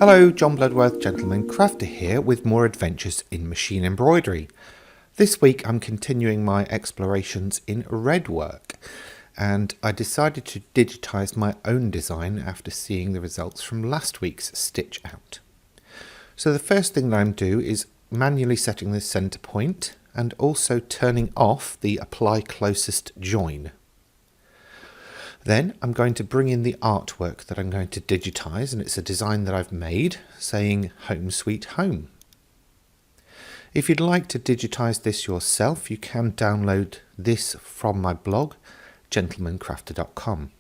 Hello, John Bloodworth, Gentleman Crafter here with more adventures in machine embroidery. This week I'm continuing my explorations in redwork, and I decided to digitize my own design after seeing the results from last week's stitch out. So the first thing that I'm doing is manually setting the center point and also turning off the apply closest join. Then I'm going to bring in the artwork that I'm going to digitize, and it's a design that I've made saying Home Sweet Home. If you'd like to digitize this yourself, you can download this from my blog, gentlemancrafter.com.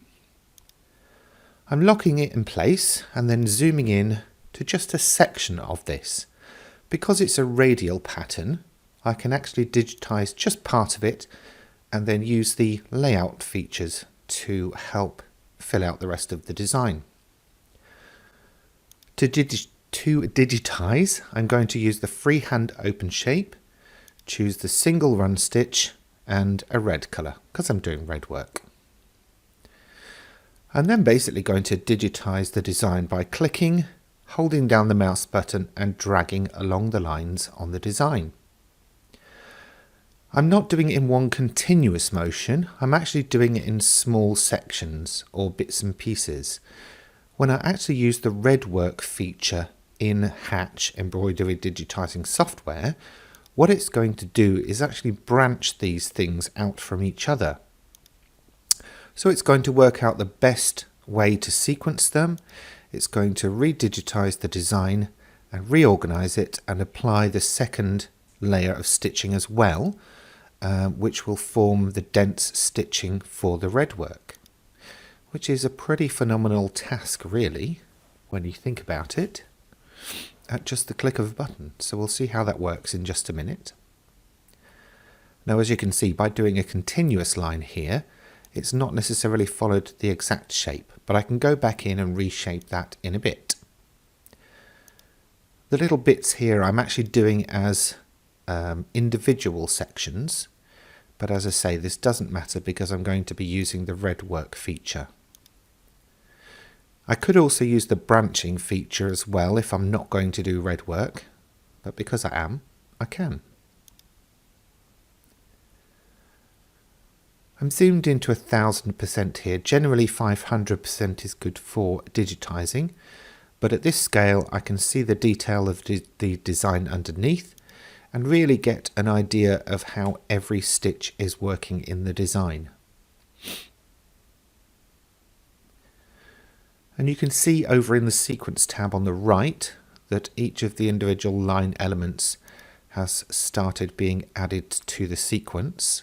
I'm locking it in place and then zooming in to just a section of this. Because it's a radial pattern, I can actually digitize just part of it and then use the layout features to help fill out the rest of the design. To digitize, I'm going to use the freehand open shape, choose the single run stitch and a red colour because I'm doing red work. I'm then basically going to digitize the design by clicking, holding down the mouse button and dragging along the lines on the design. I'm not doing it in one continuous motion, I'm actually doing it in small sections or bits and pieces. When I actually use the redwork feature in Hatch Embroidery Digitizing software, what it's going to do is actually branch these things out from each other. So it's going to work out the best way to sequence them, it's going to redigitize the design and reorganize it and apply the second layer of stitching as well, which will form the dense stitching for the redwork, which is a pretty phenomenal task really when you think about it at just the click of a button. So we'll see how that works in just a minute. Now, as you can see, by doing a continuous line here, it's not necessarily followed the exact shape, but I can go back in and reshape that in a bit. The little bits here I'm actually doing as individual sections, but as I say, this doesn't matter because I'm going to be using the redwork feature. I could also use the branching feature as well if I'm not going to do redwork, but because I am, I can. I'm zoomed into 1000% here. Generally 500% is good for digitizing, but at this scale I can see the detail of the design underneath and really get an idea of how every stitch is working in the design. And you can see over in the sequence tab on the right that each of the individual line elements has started being added to the sequence.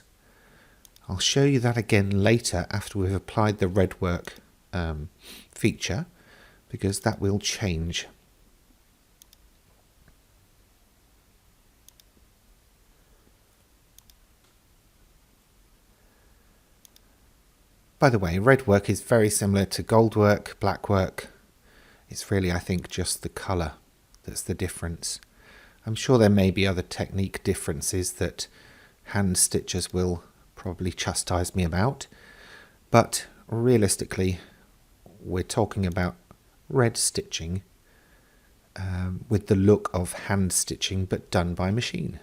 I'll show you that again later after we've applied the redwork feature, because that will change. By the way, redwork is very similar to goldwork, blackwork. It's really, I think, just the colour that's the difference. I'm sure there may be other technique differences that hand stitchers will probably chastise me about, but realistically we're talking about red stitching with the look of hand stitching but done by machine.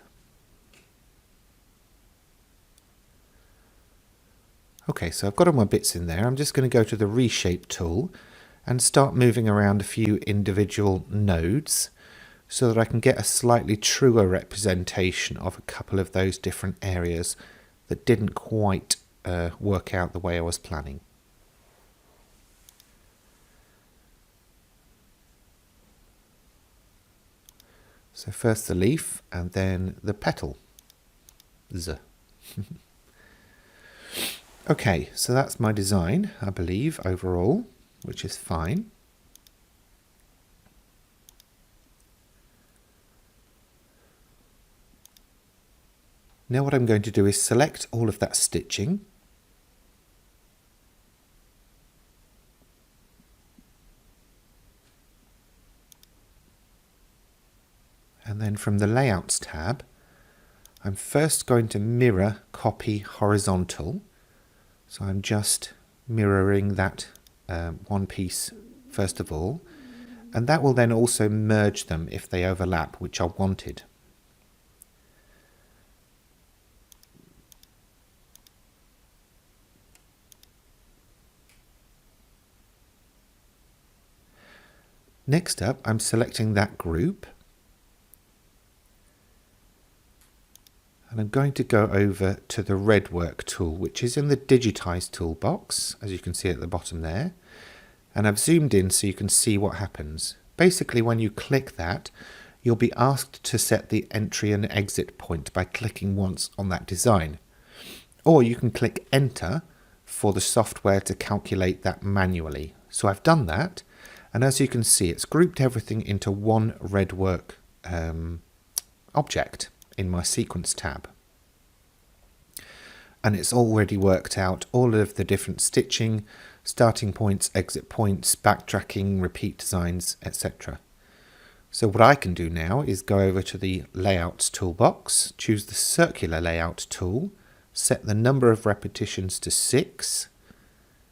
Okay, so I've got all my bits in there. I'm just going to go to the reshape tool and start moving around a few individual nodes so that I can get a slightly truer representation of a couple of those different areas that didn't quite work out the way I was planning. So first the leaf and then the petal. Okay, so that's my design, I believe, overall, which is fine. Now what I'm going to do is select all of that stitching. And then from the Layouts tab, I'm first going to mirror copy horizontal. So I'm just mirroring that one piece first of all, and that will then also merge them if they overlap, which I wanted. Next up, I'm selecting that group, and I'm going to go over to the redwork tool, which is in the Digitize toolbox, as you can see at the bottom there. And I've zoomed in so you can see what happens. Basically, when you click that, you'll be asked to set the entry and exit point by clicking once on that design. Or you can click Enter for the software to calculate that manually. So I've done that, and as you can see, it's grouped everything into one redwork object in my Sequence tab. And it's already worked out all of the different stitching, starting points, exit points, backtracking, repeat designs, etc. So what I can do now is go over to the Layouts toolbox, choose the Circular Layout tool, set the number of repetitions to 6,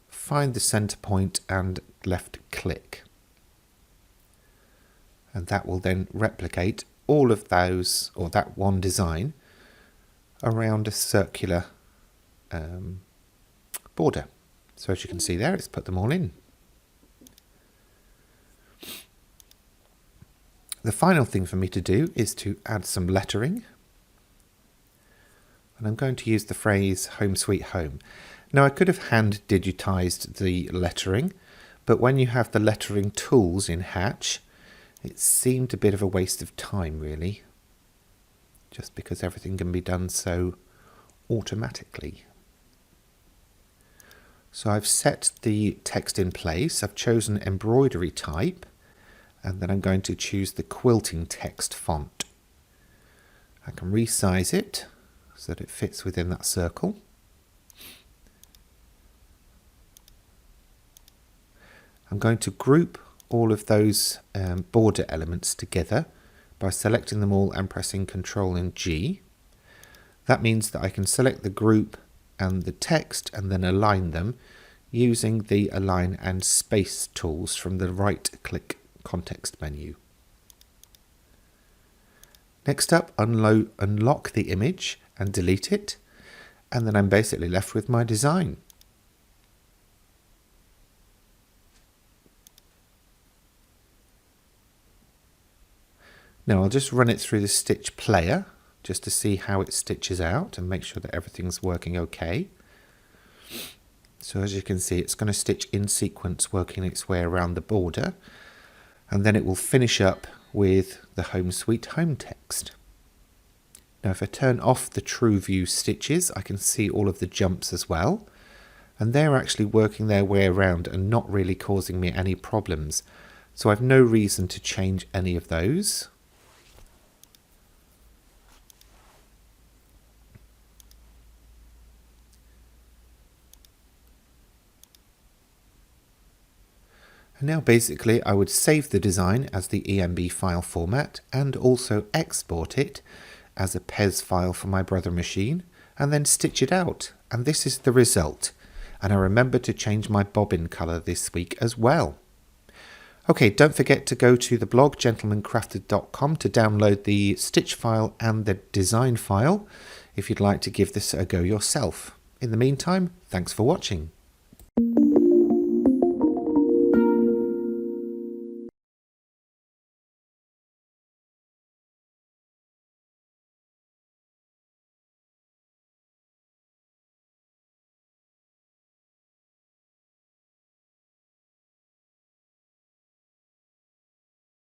find the center point and left click. And that will then replicate all of those, or that one design, around a circular border. So as you can see there, it's put them all in. The final thing for me to do is to add some lettering. And I'm going to use the phrase Home Sweet Home. Now I could have hand digitized the lettering, but when you have the lettering tools in Hatch, it seemed a bit of a waste of time really, just because everything can be done so automatically. So I've set the text in place, I've chosen embroidery type, and then I'm going to choose the quilting text font. I can resize it so that it fits within that circle. I'm going to group all of those border elements together by selecting them all and pressing Ctrl and G. That means that I can select the group and the text and then align them using the Align and Space tools from the right-click context menu. Next up, unlock the image and delete it, and then I'm basically left with my design. Now I'll just run it through the stitch player just to see how it stitches out and make sure that everything's working okay. So as you can see, it's going to stitch in sequence, working its way around the border, and then it will finish up with the Home Sweet Home text. Now if I turn off the true view stitches, I can see all of the jumps as well, and they're actually working their way around and not really causing me any problems. So I've no reason to change any of those. And now basically I would save the design as the EMB file format and also export it as a PES file for my brother machine and then stitch it out. And this is the result. And I remember to change my bobbin colour this week as well. Okay, don't forget to go to the blog gentlemancrafted.com to download the stitch file and the design file if you'd like to give this a go yourself. In the meantime, thanks for watching.